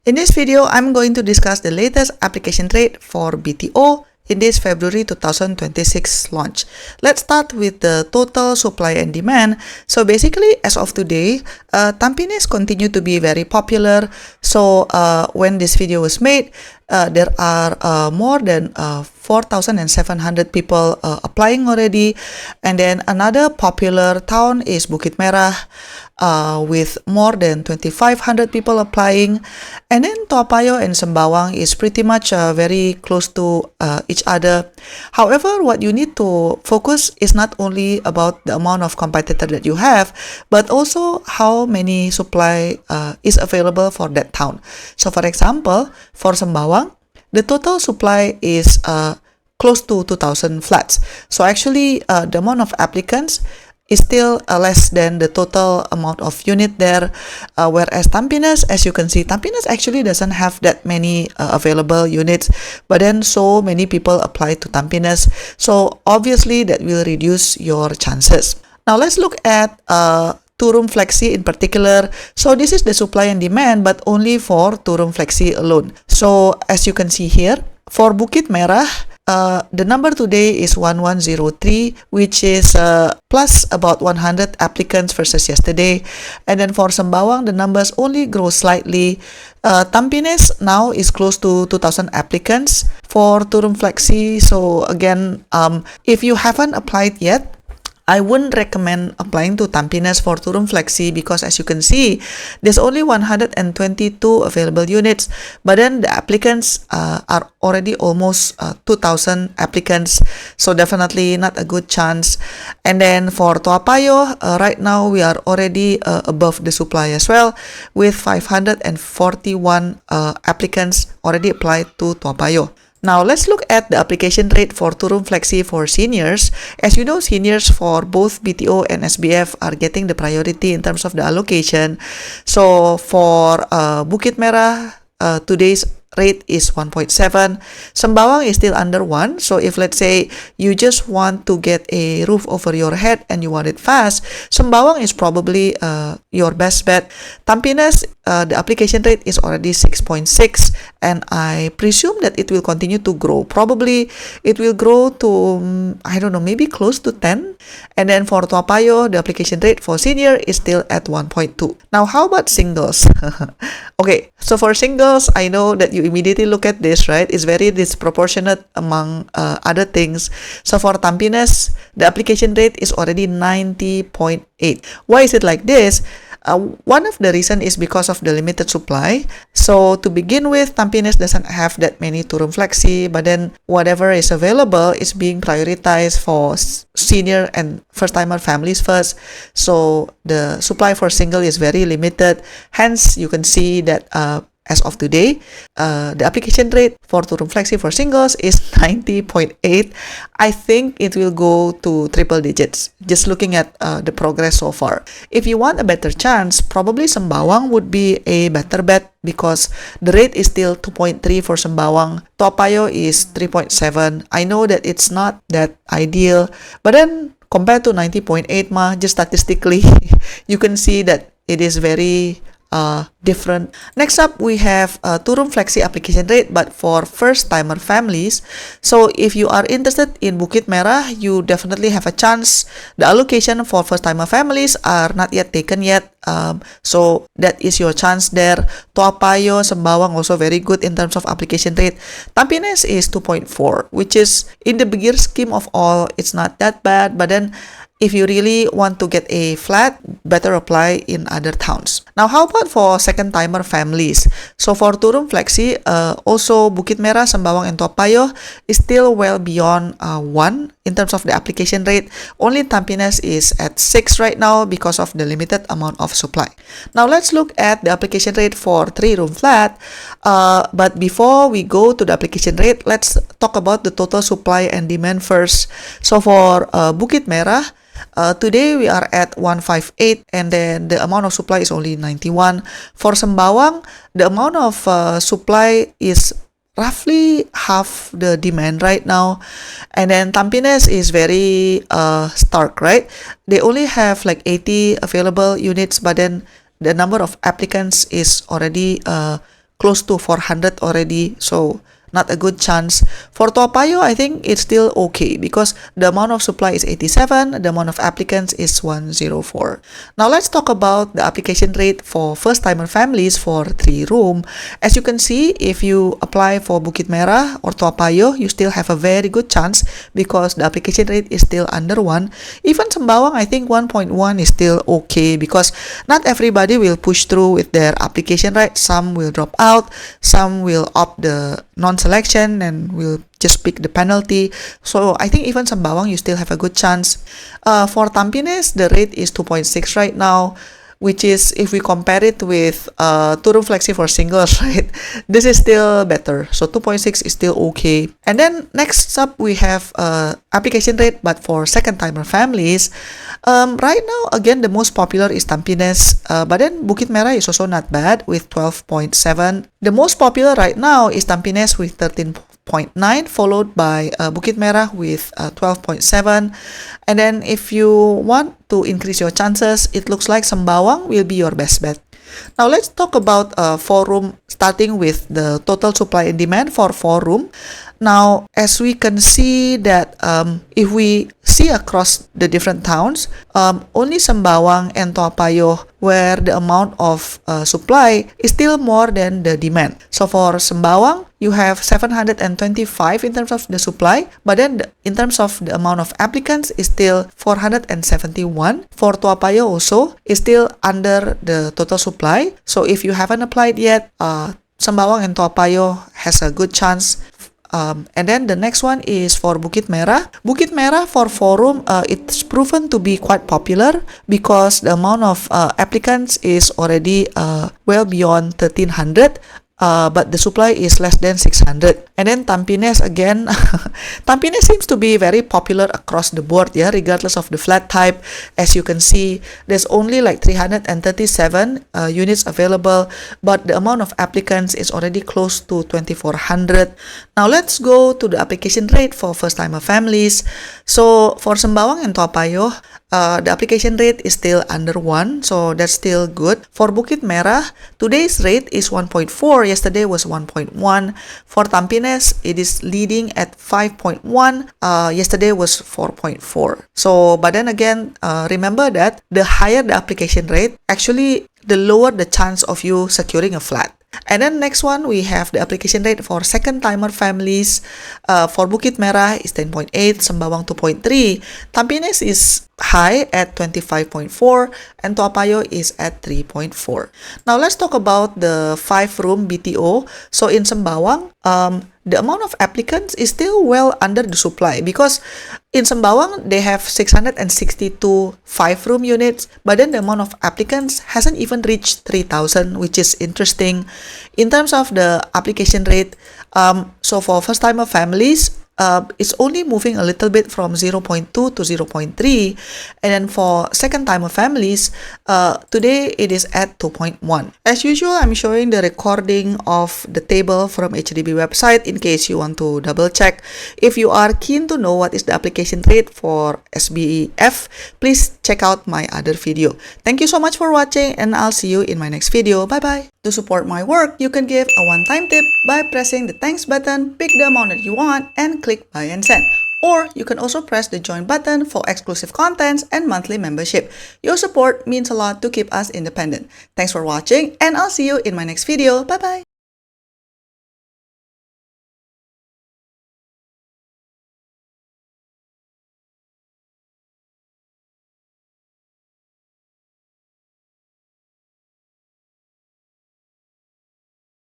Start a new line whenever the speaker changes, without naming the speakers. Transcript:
In this video, I'm going to discuss the latest application rate for BTO in this February 2026 launch. Let's start with the total supply and demand. So basically, as of today, Tampines continue to be very popular. So when this video was made, there are more than 4,700 people applying already. And then another popular town is Bukit Merah, with more than 2,500 people applying. And then Toa Payoh and Sembawang is pretty much very close to each other. However, what you need to focus is not only about the amount of competitor that you have, but also how many supply is available for that town. So for example, for Sembawang, the total supply is close to 2,000 flats. So actually, the amount of applicants is still less than the total amount of unit there, whereas Tampines, as you can see, Tampines actually doesn't have that many available units, but then so many people apply to Tampines, so obviously that will reduce your chances. Now let's look at two-room flexi in particular. So this is the supply and demand, but only for two-room flexi alone. So as you can see here, for Bukit Merah, the number today is 1103, which is plus about 100 applicants versus yesterday. And then for Sembawang, the numbers only grow slightly. Tampines now is close to 2,000 applicants for two-room flexi. So again, if you haven't applied yet, I wouldn't recommend applying to Tampines for two-room flexi because as you can see, there's only 122 available units, but then the applicants are already almost 2,000 applicants, so definitely not a good chance. And then for Toa Payoh, right now we are already above the supply as well, with 541 applicants already applied to Toa Payoh. Now, let's look at the application rate for two-room flexi for seniors. As you know, seniors for both BTO and SBF are getting the priority in terms of the allocation. So, for Bukit Merah, today's rate is 1.7. Sembawang is still under 1. So if let's say you just want to get a roof over your head and you want it fast, Sembawang is probably your best bet. Tampines, the application rate is already 6.6, and I presume that it will continue to grow. Probably it will grow to, I don't know, maybe close to 10. And then for Toa Payoh, the application rate for senior is still at 1.2. Now, how about singles? Okay, so for singles, I know that you immediately look at this, right? It's very disproportionate among other things. So for Tampines, the application rate is already 90.8. Why is it like this? One of the reason is because of the limited supply. So to begin with, Tampines doesn't have that many two-room flexi, but then whatever is available is being prioritized for senior and first-timer families first. So the supply for single is very limited. Hence, you can see that as of today, the application rate for two-room flexi for singles is 90.8. I think it will go to triple digits, just looking at the progress so far. If you want a better chance, probably Sembawang would be a better bet because the rate is still 2.3 for Sembawang. Toa Payoh is 3.7. I know that it's not that ideal, but then compared to 90.8, just statistically, you can see that it is very different. Next up, we have two-room flexi application rate, but for first-timer families. So if you are interested in Bukit Merah, you definitely have a chance. The allocation for first-timer families are not yet taken yet. So that is your chance there. Toa Payoh, Sembawang also very good in terms of application rate. Tampines is 2.4, which is in the bigger scheme of all, it's not that bad, but then if you really want to get a flat, better apply in other towns. Now, how about for second-timer families? So for two-room flexi, also Bukit Merah, Sembawang, and Toa Payoh is still well beyond 1 in terms of the application rate. Only Tampines is at 6 right now because of the limited amount of supply. Now, let's look at the application rate for three-room flat. But before we go to the application rate, let's talk about the total supply and demand first. So for Bukit Merah, today we are at 158, and then the amount of supply is only 91. For Sembawang, the amount of supply is roughly half the demand right now. And then Tampines is very stark, right? They only have like 80 available units, but then the number of applicants is already close to 400 already, so not a good chance. For Toa Payoh, I think it's still okay because the amount of supply is 87, the amount of applicants is 104. Now let's talk about the application rate for first-timer families for 3-room. As you can see, if you apply for Bukit Merah or Toa Payoh, you still have a very good chance because the application rate is still under 1. Even Sembawang, I think 1.1 is still okay because not everybody will push through with their application rate. Some will drop out, some will opt the non-selection and will just pick the penalty. So I think even Sembawang, you still have a good chance. For Tampines, the rate is 2.6 right now, which is, if we compare it with 2-room flexi for singles, right, this is still better. So 2.6 is still okay. And then next up, we have application rate, but for second-timer families. Right now, again, the most popular is Tampines, but then Bukit Merah is also not bad with 12.7. The most popular right now is Tampines with 13.9, followed by Bukit Merah with 12.7. And then if you want to increase your chances, it looks like Sembawang will be your best bet. Now let's talk about 4-room, starting with the total supply and demand for 4-room. Now, as we can see that if we see across the different towns, only Sembawang and Toa Payoh where the amount of supply is still more than the demand. So for Sembawang, you have 725 in terms of the supply, but then in terms of the amount of applicants is still 471. For Toa Payoh also is still under the total supply. So if you haven't applied yet, Sembawang and Toa Payoh has a good chance. And then the next one is for Bukit Merah. Bukit Merah for 4-room, it's proven to be quite popular because the amount of applicants is already well beyond 1,300. But the supply is less than 600. And then Tampines again, Tampines seems to be very popular across the board, yeah, regardless of the flat type. As you can see, there's only like 337 units available, but the amount of applicants is already close to 2,400. Now let's go to the application rate for first-timer families. So for Sembawang and Toa Payoh, the application rate is still under 1, so that's still good. For Bukit Merah, today's rate is 1.4, yesterday was 1.1. For Tampines, it is leading at 5.1, yesterday was 4.4. So, but then again, remember that the higher the application rate, actually, the lower the chance of you securing a flat. And then next one, we have the application rate for second-timer families. For Bukit Merah is 10.8, Sembawang 2.3. Tampines is high at 25.4 and Toa Payoh is at 3.4. Now let's talk about the 5-room BTO. So in Sembawang, the amount of applicants is still well under the supply because in Sembawang, they have 662 5-room units, but then the amount of applicants hasn't even reached 3,000, which is interesting. In terms of the application rate, so for first-timer families, it's only moving a little bit from 0.2 to 0.3, and then for second-timer families, today it is at 2.1. As usual, I'm showing the recording of the table from HDB website in case you want to double check. If you are keen to know what is the application rate for SBEF, please check out my other video. Thank you so much for watching, and I'll see you in my next video. Bye-bye. To support my work, you can give a one-time tip by pressing the thanks button, pick the amount that you want, and click buy and send. Or you can also press the join button for exclusive contents and monthly membership. Your support means a lot to keep us independent. Thanks for watching, and I'll see you in my next video. Bye-bye.